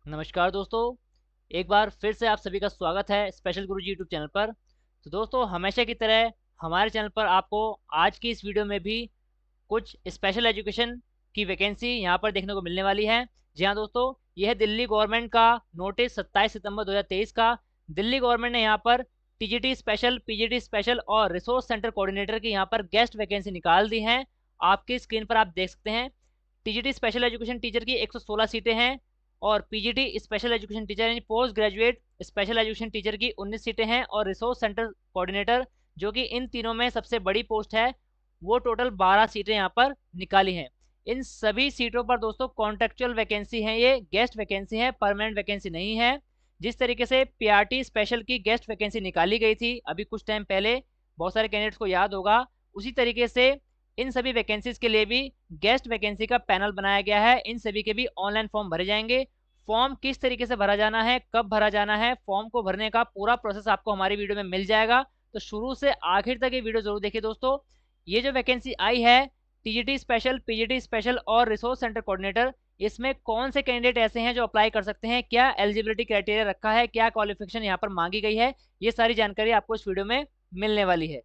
नमस्कार दोस्तों, एक बार फिर से आप सभी का स्वागत है स्पेशल गुरुजी यूट्यूब चैनल पर। तो दोस्तों, हमेशा की तरह हमारे चैनल पर आपको आज की इस वीडियो में भी कुछ स्पेशल एजुकेशन की वैकेंसी यहाँ पर देखने को मिलने वाली है। जी हाँ दोस्तों, यह है दिल्ली गवर्नमेंट का नोटिस 27 सितंबर 2023 का। दिल्ली गवर्नमेंट ने यहाँ पर टीजीटी स्पेशल, पीजीटी स्पेशल और रिसोर्स सेंटर कोऑर्डिनेटर की यहाँ पर गेस्ट वैकेंसी निकाल दी हैं। आपकी स्क्रीन पर आप देख सकते हैं। टीजीटी स्पेशल एजुकेशन टीचर की 116 सीटें हैं और पीजीटी स्पेशल एजुकेशन टीचर यानी post graduate special education teacher की 19 सीटें हैं और रिसोर्स सेंटर कोऑर्डिनेटर जो कि इन तीनों में सबसे बड़ी पोस्ट है, वो टोटल 12 सीटें यहाँ पर निकाली हैं। इन सभी सीटों पर दोस्तों कॉन्ट्रेक्चुअल वैकेंसी है, ये गेस्ट वैकेंसी है, परमानेंट वैकेंसी नहीं है। जिस तरीके से पीआरटी स्पेशल की गेस्ट वैकेंसी निकाली गई थी अभी कुछ टाइम पहले, बहुत सारे कैंडिडेट्स को याद होगा, उसी तरीके से इन सभी वैकेंसीज के लिए भी गेस्ट वैकेंसी का पैनल बनाया गया है। इन सभी के भी ऑनलाइन फॉर्म भरे जाएंगे। फॉर्म किस तरीके से भरा जाना है, कब भरा जाना है, फॉर्म को भरने का पूरा प्रोसेस आपको हमारी वीडियो में मिल जाएगा। तो शुरू से आखिर तक ये वीडियो जरूर देखिए दोस्तों। ये जो वैकेंसी आई है टीजीटी स्पेशल, पीजीटी स्पेशल और रिसोर्स सेंटर कोऑर्डिनेटर, इसमें कौन से कैंडिडेट ऐसे हैं जो अप्लाई कर सकते हैं, क्या एलिजिबिलिटी क्राइटेरिया रखा है, क्या क्वालिफिकेशन यहाँ पर मांगी गई है, ये सारी जानकारी आपको इस वीडियो में मिलने वाली है।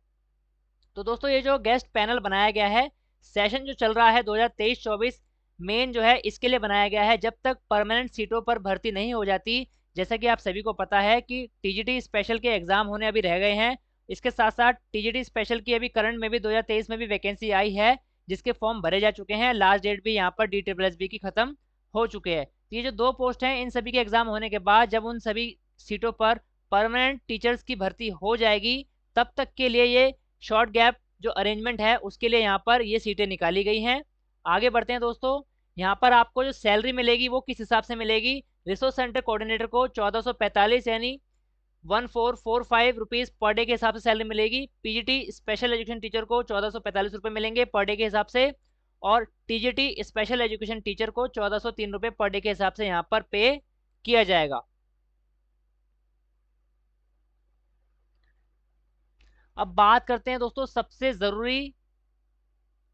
तो दोस्तों, ये जो गेस्ट पैनल बनाया गया है, सेशन जो चल रहा है 2023-24 मेन जो है इसके लिए बनाया गया है, जब तक परमानेंट सीटों पर भर्ती नहीं हो जाती। जैसा कि आप सभी को पता है कि टीजीटी स्पेशल के एग्जाम होने अभी रह गए हैं। इसके साथ साथ टीजीटी स्पेशल की अभी करंट में भी 2023 में भी वैकेंसी आई है, जिसके फॉर्म भरे जा चुके हैं। लास्ट डेट भी यहाँ पर DSSB की खत्म हो चुके हैं। तो ये जो दो पोस्ट हैं, इन सभी के एग्जाम होने के बाद जब उन सभी सीटों पर परमानेंट टीचर्स की भर्ती हो जाएगी, तब तक के लिए ये शॉर्ट गैप जो अरेंजमेंट है उसके लिए यहाँ पर ये सीटें निकाली गई हैं। आगे बढ़ते हैं दोस्तों। यहाँ पर आपको जो सैलरी मिलेगी वो किस हिसाब से मिलेगी। रिसोर्स सेंटर कोऑर्डिनेटर को 1445 यानी 1445 रुपीज़ पर डे के हिसाब से सैलरी मिलेगी। पीजीटी स्पेशल एजुकेशन टीचर को 1445 रुपये मिलेंगे पर डे के हिसाब से, और टीजीटी स्पेशल एजुकेशन टीचर को 1403 रुपये पर डे के हिसाब से यहाँ पर पे किया जाएगा। अब बात करते हैं दोस्तों सबसे ज़रूरी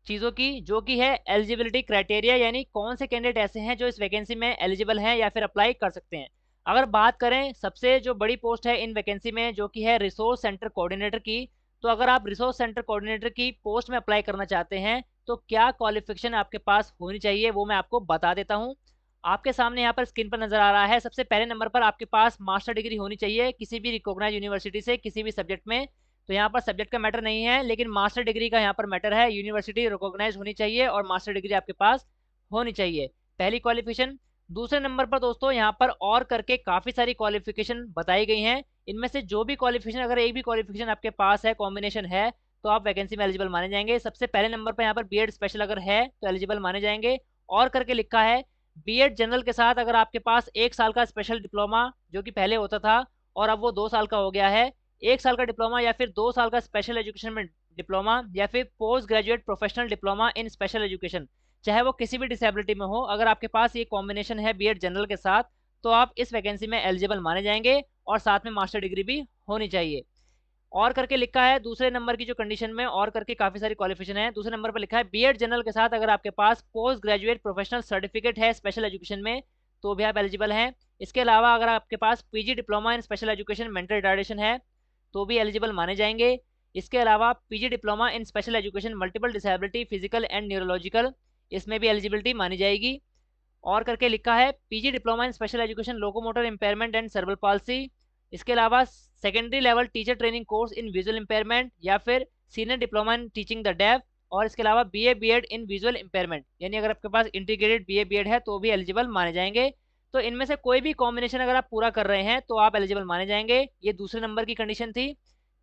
चीज़ों की, जो कि है एलिजिबिलिटी क्राइटेरिया, यानी कौन से कैंडिडेट ऐसे हैं जो इस वैकेंसी में एलिजिबल हैं या फिर अप्लाई कर सकते हैं। अगर बात करें सबसे जो बड़ी पोस्ट है इन वैकेंसी में, जो कि है रिसोर्स सेंटर कोऑर्डिनेटर की, तो अगर आप रिसोर्स सेंटर कोऑर्डिनेटर की पोस्ट में अप्लाई करना चाहते हैं तो क्या क्वालिफिकेशन आपके पास होनी चाहिए वो मैं आपको बता देता हूँ। आपके सामने यहाँ पर स्क्रीन पर नजर आ रहा है, सबसे पहले नंबर पर आपके पास मास्टर डिग्री होनी चाहिए किसी भी रिकॉग्नाइज यूनिवर्सिटी से, किसी भी सब्जेक्ट में। तो यहाँ पर सब्जेक्ट का मैटर नहीं है, लेकिन मास्टर डिग्री का यहाँ पर मैटर है। यूनिवर्सिटी रिकॉग्नाइज होनी चाहिए और मास्टर डिग्री आपके पास होनी चाहिए, पहली क्वालिफिकेशन। दूसरे नंबर पर दोस्तों यहाँ पर और करके काफ़ी सारी क्वालिफिकेशन बताई गई हैं। इनमें से जो भी क्वालिफिकेशन, अगर एक भी क्वालिफिकेशन आपके पास है, कॉम्बिनेशन है, तो आप वैकेंसी में एलिजिबल माने जाएंगे। सबसे पहले नंबर पर यहाँ पर बीएड स्पेशल अगर है तो एलिजिबल माने जाएंगे। और करके लिखा है बीएड जनरल के साथ अगर आपके पास 1 साल का स्पेशल डिप्लोमा, जो कि पहले होता था और अब वो 2 साल का हो गया है, 1 साल का डिप्लोमा या फिर 2 साल का स्पेशल एजुकेशन में डिप्लोमा या फिर post graduate professional diploma in special education, चाहे वो किसी भी डिसेबिलिटी में हो, अगर आपके पास ये कॉम्बिनेशन है बीएड जनरल के साथ, तो आप इस वैकेंसी में एलिजिबल माने जाएंगे और साथ में मास्टर डिग्री भी होनी चाहिए। और करके लिखा है दूसरे नंबर की जो कंडीशन में, और करके काफ़ी सारी क्वालिफिकेशन है। दूसरे नंबर पर लिखा है बीएड जनरल के साथ अगर आपके पास पोस्ट ग्रेजुएट प्रोफेशनल सर्टिफिकेट है स्पेशल एजुकेशन में, तो भी आप एलिजिबल हैं। इसके अलावा अगर आपके पास PG diploma in special education mental retardation है तो भी एलिजिबल माने जाएंगे। इसके अलावा PG diploma in special education multiple disability physical and neurological, इसमें भी एलिजिबिलिटी मानी जाएगी। और करके लिखा है PG diploma in special education locomotor impairment and cerebral palsy. इसके अलावा secondary level teacher training course in visual impairment या फिर senior diploma in teaching the deaf. और इसके अलावा BA BEd in visual impairment, यानी अगर आपके पास इंटीग्रेटेड बीए बीएड है तो भी एलिजिबल माने जाएंगे। तो इनमें से कोई भी कॉम्बिनेशन अगर आप पूरा कर रहे हैं तो आप एलिजिबल माने जाएंगे। ये दूसरे नंबर की कंडीशन थी।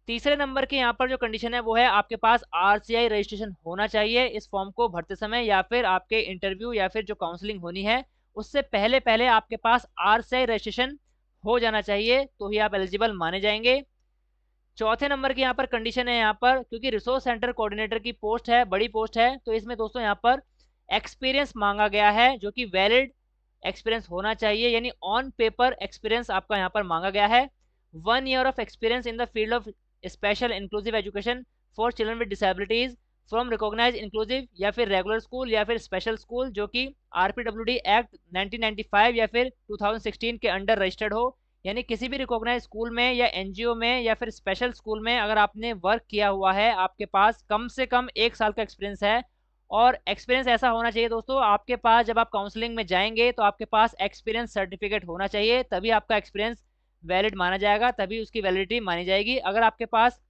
तीसरे नंबर की यहाँ पर जो कंडीशन है वो है आपके पास आरसीआई रजिस्ट्रेशन होना चाहिए इस फॉर्म को भरते समय, या फिर आपके इंटरव्यू या फिर जो काउंसलिंग होनी है उससे पहले पहले आपके पास आरसीआई रजिस्ट्रेशन हो जाना चाहिए, तो ही आप एलिजिबल माने जाएंगे। चौथे नंबर की यहाँ पर कंडीशन है, यहाँ पर क्योंकि रिसोर्स सेंटर कोऑर्डिनेटर की पोस्ट है, बड़ी पोस्ट है, तो इसमें दोस्तों यहाँ पर एक्सपीरियंस मांगा गया है, जो कि वैलिड एक्सपीरियंस होना चाहिए, यानी ऑन पेपर एक्सपीरियंस आपका यहाँ पर मांगा गया है। 1 year of experience in the field of special inclusive education for children with disabilities from recognise inclusive या फिर रेगुलर स्कूल या फिर स्पेशल स्कूल जो कि RPWD एक्ट 1995 या फिर 2016 के अंडर रजिस्टर्ड हो। यानी किसी भी रिकॉग्नाइज स्कूल में या NGO में या फिर स्पेशल स्कूल में अगर आपने वर्क किया हुआ है, आपके पास कम से कम 1 साल का एक्सपीरियंस है, और एक्सपीरियंस ऐसा होना चाहिए दोस्तों, आपके पास जब आप काउंसलिंग में जाएंगे तो आपके पास एक्सपीरियंस सर्टिफिकेट होना चाहिए, तभी आपका एक्सपीरियंस वैलिड माना जाएगा, तभी उसकी वैलिडिटी मानी जाएगी। अगर आपके पास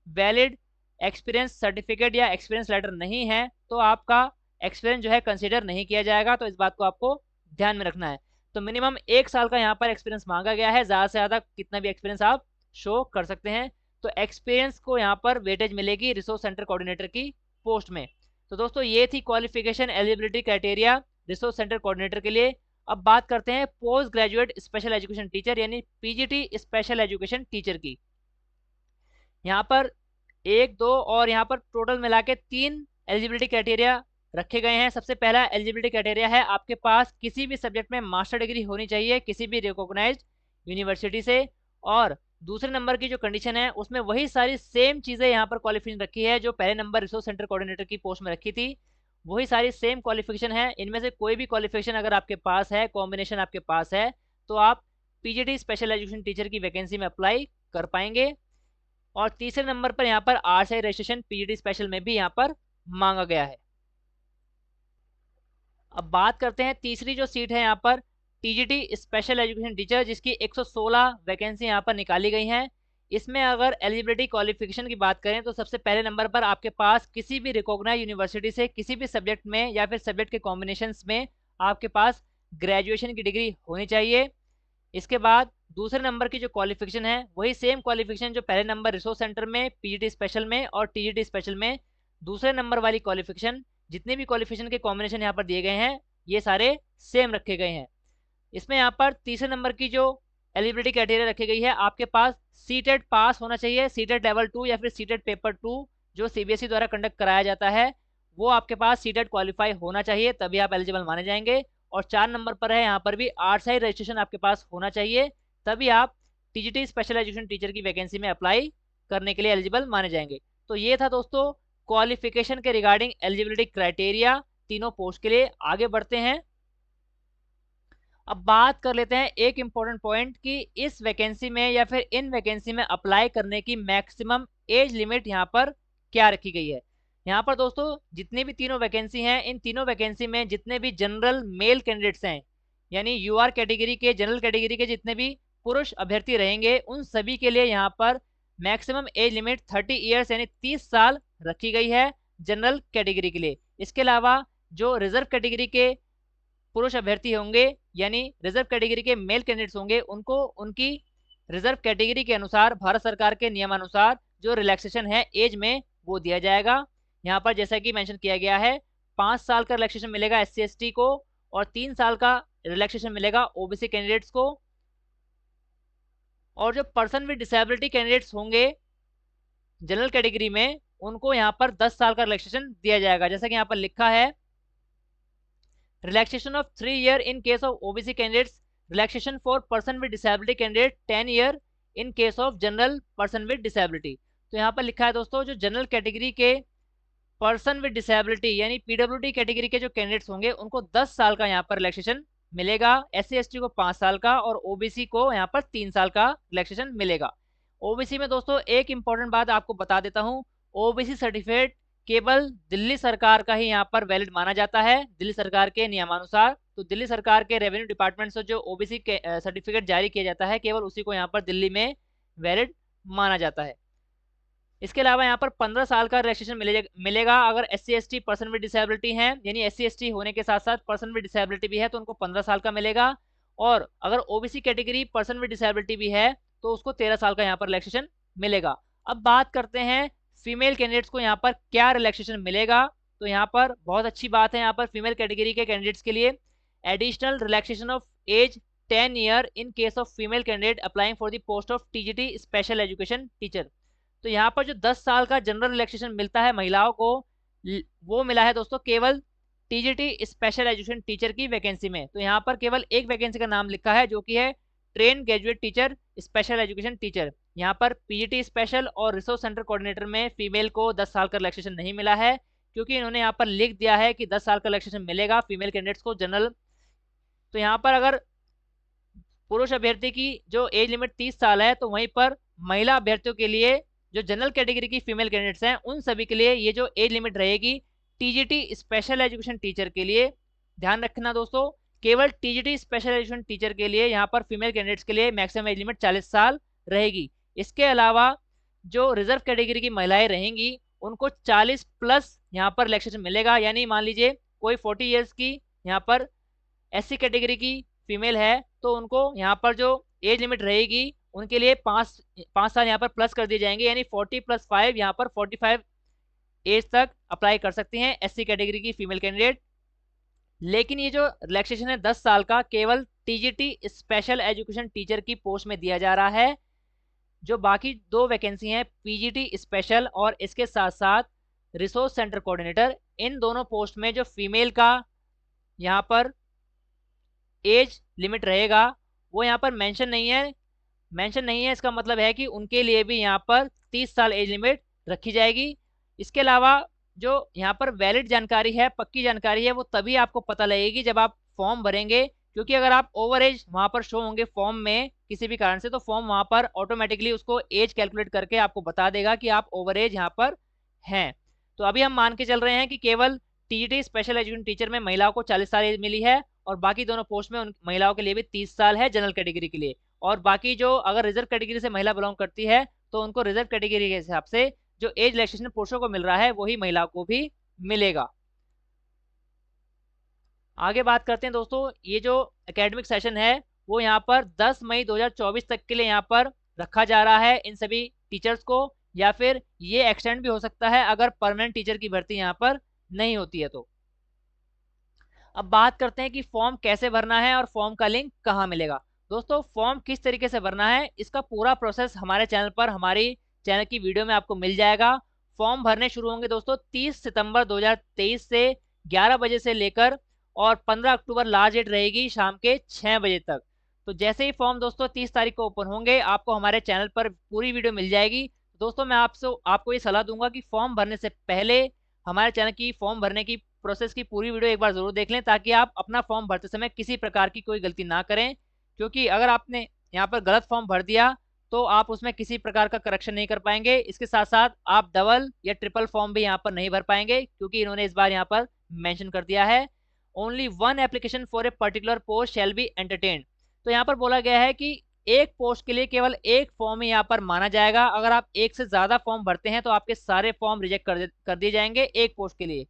वैलिड एक्सपीरियंस सर्टिफिकेट या एक्सपीरियंस लेटर नहीं है तो आपका एक्सपीरियंस जो है कंसीडर नहीं किया जाएगा। तो इस बात को आपको ध्यान में रखना है। तो मिनिमम 1 साल का यहाँ पर एक्सपीरियंस मांगा गया है, ज़्यादा से ज़्यादा कितना भी एक्सपीरियंस आप शो कर सकते हैं। तो एक्सपीरियंस को यहाँ पर वेटेज मिलेगी रिसोर्स सेंटर कोऑर्डिनेटर की पोस्ट में। तो दोस्तों ये थी qualification eligibility criteria resource centre coordinator के लिए। अब बात करते हैं post graduate special education teacher यानी PGT स्पेशल एजुकेशन टीचर की। यहाँ पर 1, 2 और यहाँ पर टोटल मिला के 3 एलिजिबिलिटी क्राइटेरिया रखे गए हैं। सबसे पहला एलिजिबिलिटी क्राइटेरिया है आपके पास किसी भी सब्जेक्ट में मास्टर डिग्री होनी चाहिए किसी भी रिकॉग्नाइज्ड यूनिवर्सिटी से। और दूसरे नंबर की जो कंडीशन है उसमें वही सारी सेम चीज़ें यहाँ पर क्वालिफिकेशन रखी है जो पहले नंबर रिसोर्स सेंटर कोऑर्डिनेटर की पोस्ट में रखी थी, वही सारी सेम क्वालिफिकेशन है। इनमें से कोई भी क्वालिफिकेशन अगर आपके पास है, कॉम्बिनेशन आपके पास है, तो आप PGT स्पेशल एजुकेशन टीचर की वैकेंसी में अप्लाई कर पाएंगे। और तीसरे नंबर पर यहाँ पर RSI रजिस्ट्रेशन PGT स्पेशल में भी यहाँ पर मांगा गया है। अब बात करते हैं तीसरी जो सीट है यहाँ पर TGT स्पेशल एजुकेशन टीचर, जिसकी 116 वैकेंसी यहाँ पर निकाली गई हैं। इसमें अगर एलिजिबिलिटी क्वालिफिकेशन की बात करें तो सबसे पहले नंबर पर आपके पास किसी भी रिकॉग्नाइज यूनिवर्सिटी से किसी भी सब्जेक्ट में या फिर सब्जेक्ट के कॉम्बिनेशंस में आपके पास ग्रेजुएशन की डिग्री होनी चाहिए। इसके बाद दूसरे नंबर की जो क्वालिफिकेशन है वही सेम क्वालिफिकेशन जो पहले नंबर रिसोर्स सेंटर में, PGT स्पेशल में और TGT स्पेशल में दूसरे नंबर वाली क्वालिफिकेशन, जितने भी क्वालिफिकेशन के कॉम्बिनेशन यहाँ पर दिए गए हैं ये सारे सेम रखे गए हैं। इसमें यहाँ पर तीसरे नंबर की जो एलिजिबिलिटी क्राइटेरिया रखी गई है, आपके पास सीटेट पास होना चाहिए, सीटेट लेवल 2 या फिर सीटेट पेपर 2 जो CBSE द्वारा कंडक्ट कराया जाता है वो आपके पास सीटेट क्वालिफाई होना चाहिए, तभी आप एलिजिबल माने जाएंगे। और 4 नंबर पर है यहाँ पर भी RSI रजिस्ट्रेशन आपके पास होना चाहिए, तभी आप TGT स्पेशल एजुकेशन टीचर की वैकेंसी में अप्लाई करने के लिए एलिजिबल माने जाएंगे। तो ये था दोस्तों क्वालिफिकेशन के रिगार्डिंग एलिजिबिलिटी क्राइटेरिया तीनों पोस्ट के लिए। आगे बढ़ते हैं, अब बात कर लेते हैं एक इम्पॉर्टेंट पॉइंट कि इस वैकेंसी में या फिर इन वैकेंसी में अप्लाई करने की मैक्सिमम एज लिमिट यहाँ पर क्या रखी गई है। यहाँ पर दोस्तों जितनी भी तीनों वैकेंसी हैं, इन तीनों वैकेंसी में जितने भी जनरल मेल कैंडिडेट्स हैं यानी UR कैटेगरी के, जनरल कैटेगरी के जितने भी पुरुष अभ्यर्थी रहेंगे उन सभी के लिए यहाँ पर मैक्सिमम एज लिमिट 30 ईयर्स यानी 30 साल रखी गई है जनरल कैटेगरी के लिए। इसके अलावा जो रिजर्व कैटेगरी के पुरुष अभ्यर्थी होंगे यानी रिजर्व कैटेगरी के मेल कैंडिडेट्स होंगे उनको उनकी रिजर्व कैटेगरी के अनुसार भारत सरकार के नियमानुसार जो रिलैक्सेशन है एज में वो दिया जाएगा। यहाँ पर जैसा कि मेंशन किया गया है 5 साल का रिलैक्सेशन मिलेगा SC ST को और 3 साल का रिलैक्सेशन मिलेगा OBC कैंडिडेट्स को। और जो पर्सन विद डिसेबिलिटी कैंडिडेट्स होंगे जनरल कैटेगरी में उनको यहाँ पर 10 साल का रिलैक्सेशन दिया जाएगा। जैसा कि यहाँ पर लिखा है relaxation of 3 year in case of OBC candidates, relaxation for person with disability candidate 10 year in case of general person with disability। तो यहाँ पर लिखा है दोस्तों जो जनरल कैटेगरी के पर्सन विद डिसेबिलिटी यानी PWD कैटेगरी के जो कैंडिडेट्स होंगे उनको 10 साल का यहाँ पर रिलैक्सेशन मिलेगा, SC ST को 5 साल का और OBC को यहाँ पर 3 साल का रिलैक्सेशन मिलेगा। OBC में दोस्तों एक इंपॉर्टेंट बात आपको बता देता हूँ, OBC सर्टिफिकेट केवल दिल्ली सरकार का ही यहाँ पर वैलिड माना जाता है दिल्ली सरकार के नियमानुसार। तो दिल्ली सरकार के रेवेन्यू डिपार्टमेंट से जो OBC के सर्टिफिकेट जारी किया जाता है केवल उसी को यहाँ पर दिल्ली में वैलिड माना जाता है। इसके अलावा यहाँ पर 15 साल का रिलैक्सेशन मिलेगा अगर SC ST person with disability हैं, यानी SC ST होने के साथ साथ पर्सन विद डिसेबिलिटी भी है तो उनको 15 साल का मिलेगा। और अगर OBC category person with disability भी है तो उसको 13 साल का यहाँ पर रिलैक्सेशन मिलेगा। अब बात करते हैं फीमेल कैंडिडेट्स को यहाँ पर क्या रिलैक्सेशन मिलेगा। तो यहाँ पर बहुत अच्छी बात है, यहाँ पर फीमेल कैटेगरी के कैंडिडेट्स के लिए additional relaxation of age 10 year in case of female candidate applying for the post of TGT special education teacher. तो यहाँ पर जो 10 साल का जनरल रिलैक्सेशन मिलता है महिलाओं को वो मिला है दोस्तों केवल TGT स्पेशल एजुकेशन टीचर की वैकेंसी में। तो यहाँ पर केवल एक वैकेंसी का नाम लिखा है जो कि है train graduate teacher special education teacher. यहाँ पर PGT स्पेशल और रिसोर्स सेंटर कोऑर्डिनेटर में फीमेल को 10 साल का रिलैक्सेशन नहीं मिला है। क्योंकि इन्होंने यहाँ पर लिख दिया है कि 10 साल का रिलैक्सेशन मिलेगा फीमेल कैंडिडेट्स को जनरल। तो यहाँ पर अगर पुरुष अभ्यर्थी की जो एज लिमिट 30 साल है, तो वहीं पर महिला अभ्यर्थियों के लिए जो जनरल कैटेगरी की फीमेल कैंडिडेट्स हैं उन सभी के लिए ये जो एज लिमिट रहेगी टीजीटी स्पेशल एजुकेशन टीचर के लिए, ध्यान रखना दोस्तों, केवल टीजीटी स्पेशल एजुकेशन टीचर के लिए यहाँ पर फीमेल कैंडिडेट्स के लिए मैक्सिमम एज लिमिट 40 साल रहेगी। इसके अलावा जो रिजर्व कैटेगरी की महिलाएं रहेंगी उनको 40 प्लस यहाँ पर रिलैक्सेशन मिलेगा। यानी मान लीजिए कोई 40 ईयर्स की यहाँ पर एससी कैटेगरी की फीमेल है, तो उनको यहाँ पर जो एज लिमिट रहेगी उनके लिए 5 साल यहाँ पर प्लस कर दिए जाएंगे, यानी 40 + 5 यहाँ पर 45 एज तक अप्लाई कर सकती हैं एससी कैटेगरी की फीमेल कैंडिडेट। लेकिन ये जो रिलैक्सेशन है 10 साल का केवल टीजीटी स्पेशल एजुकेशन टीचर की पोस्ट में दिया जा रहा है। जो बाकी 2 वैकेंसी हैं पीजीटी स्पेशल और इसके साथ साथ रिसोर्स सेंटर कोऑर्डिनेटर, इन दोनों पोस्ट में जो फीमेल का यहाँ पर एज लिमिट रहेगा वो यहाँ पर मेंशन नहीं है। इसका मतलब है कि उनके लिए भी यहाँ पर 30 साल एज लिमिट रखी जाएगी। इसके अलावा जो यहाँ पर वैलिड जानकारी है, पक्की जानकारी है, वो तभी आपको पता लगेगी जब आप फॉर्म भरेंगे, क्योंकि अगर आप ओवर एज वहाँ पर शो होंगे फॉर्म में किसी भी कारण से, तो फॉर्म वहाँ पर ऑटोमेटिकली उसको एज कैलकुलेट करके आपको बता देगा कि आप ओवर एज यहाँ पर हैं। तो अभी हम मान के चल रहे हैं कि केवल टीजीटी स्पेशल एजुकेशन टीचर में महिलाओं को 40 साल एज मिली है और बाकी दोनों पोस्ट में उन महिलाओं के लिए भी 30 साल है जनरल कैटेगरी के लिए। और बाकी जो अगर रिजर्व कैटेगरी से महिला बिलोंग करती है तो उनको रिजर्व कैटेगरी के हिसाब से जो एज रिलैक्सेशन पुरुषों को मिल रहा है वही महिलाओं को भी मिलेगा। आगे बात करते हैं दोस्तों, ये जो एकेडमिक सेशन है वो यहाँ पर 10 मई 2024 तक के लिए यहाँ पर रखा जा रहा है इन सभी टीचर्स को, या फिर ये एक्सटेंड भी हो सकता है अगर परमानेंट टीचर की भर्ती यहाँ पर नहीं होती है तो। अब बात करते हैं कि फॉर्म कैसे भरना है और फॉर्म का लिंक कहाँ मिलेगा। दोस्तों फॉर्म किस तरीके से भरना है इसका पूरा प्रोसेस हमारे चैनल पर, हमारी चैनल की वीडियो में आपको मिल जाएगा। फॉर्म भरने शुरू होंगे दोस्तों 30 सितंबर 2023 से 11 बजे से लेकर और 15 अक्टूबर लास्ट डेट रहेगी शाम के 6 बजे तक। तो जैसे ही फॉर्म दोस्तों 30 तारीख को ओपन होंगे आपको हमारे चैनल पर पूरी वीडियो मिल जाएगी। दोस्तों मैं आपको ये सलाह दूंगा कि फॉर्म भरने से पहले हमारे चैनल की फॉर्म भरने की प्रोसेस की पूरी वीडियो एक बार जरूर देख लें, ताकि आप अपना फॉर्म भरते समय किसी प्रकार की कोई गलती ना करें। क्योंकि अगर आपने यहाँ पर गलत फॉर्म भर दिया तो आप उसमें किसी प्रकार का करेक्शन नहीं कर पाएंगे। इसके साथ साथ आप डबल या ट्रिपल फॉर्म भी यहाँ पर नहीं भर पाएंगे, क्योंकि इन्होंने इस बार यहाँ पर मेंशन कर दिया है only 1 application for a particular post shall be entertained. तो यहाँ पर बोला गया है कि एक पोस्ट के लिए केवल एक फॉर्म ही यहाँ पर माना जाएगा। अगर आप एक से ज्यादा फॉर्म भरते हैं तो आपके सारे फॉर्म रिजेक्ट कर दिए जाएंगे एक पोस्ट के लिए।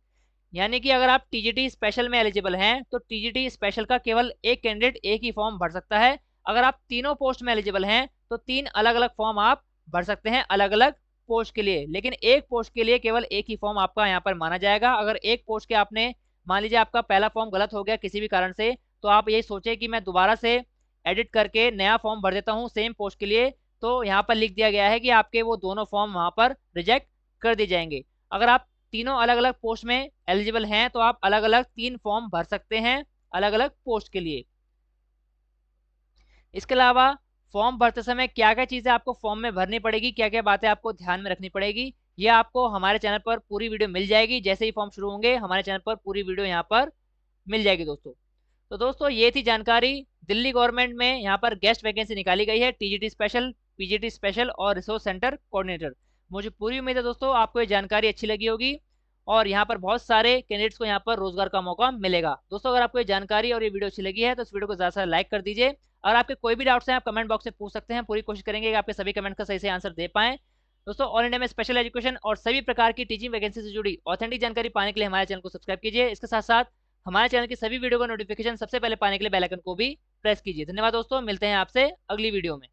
यानी कि अगर आप टीजीटी स्पेशल में एलिजिबल हैं तो टीजीटी स्पेशल का केवल एक कैंडिडेट एक ही फॉर्म भर सकता है। अगर आप तीनों पोस्ट में एलिजिबल हैं तो 3 अलग अलग फॉर्म आप भर सकते हैं अलग अलग पोस्ट के लिए, लेकिन एक पोस्ट के लिए केवल एक ही फॉर्म आपका यहाँ पर माना जाएगा। अगर एक पोस्ट के आपने मान लीजिए आपका पहला फॉर्म गलत हो गया किसी भी कारण से, तो आप यही सोचें कि मैं दोबारा से एडिट करके नया फॉर्म भर देता हूँ सेम पोस्ट के लिए, तो यहाँ पर लिख दिया गया है कि आपके वो दोनों फॉर्म वहाँ पर रिजेक्ट कर दिए जाएंगे। अगर आप तीनों अलग अलग पोस्ट में एलिजिबल हैं तो आप अलग अलग 3 फॉर्म भर सकते हैं अलग अलग पोस्ट के लिए। इसके अलावा फॉर्म भरते समय क्या क्या चीज़ें आपको फॉर्म में भरनी पड़ेगी, क्या क्या बातें आपको ध्यान में रखनी पड़ेगी, ये आपको हमारे चैनल पर पूरी वीडियो मिल जाएगी। जैसे ही फॉर्म शुरू होंगे हमारे चैनल पर पूरी वीडियो यहाँ पर मिल जाएगी दोस्तों। तो दोस्तों ये थी जानकारी, दिल्ली गवर्नमेंट में यहाँ पर गेस्ट वैकेंसी निकाली गई है टीजीटी स्पेशल, पीजीटी स्पेशल और रिसोर्स सेंटर कोऑर्डिनेटर। मुझे पूरी उम्मीद है दोस्तों आपको ये जानकारी अच्छी लगी होगी और यहाँ पर बहुत सारे कैंडिडेट्स को यहाँ पर रोजगार का मौका मिलेगा। दोस्तों अगर आपको ये जानकारी और ये वीडियो अच्छी लगी है तो इस वीडियो को ज़्यादा से लाइक कर दीजिए। अगर आपके कोई भी डाउट्स हैं आप कमेंट बॉक्स में पूछ सकते हैं, पूरी कोशिश करेंगे कि आपके सभी कमेंट का सही से आंसर दे पाएं। दोस्तों ऑल इंडिया में स्पेशल एजुकेशन और सभी प्रकार की टीचिंग वैकेंसी से जुड़ी ऑथेंटिक जानकारी पाने के लिए हमारे चैनल को सब्सक्राइब कीजिए। इसके साथ साथ हमारे चैनल की सभी वीडियो का नोटिफिकेशन सबसे पहले पाने के लिए बेल आइकन को भी प्रेस कीजिए। धन्यवाद दोस्तों, मिलते हैं आपसे अगली वीडियो में।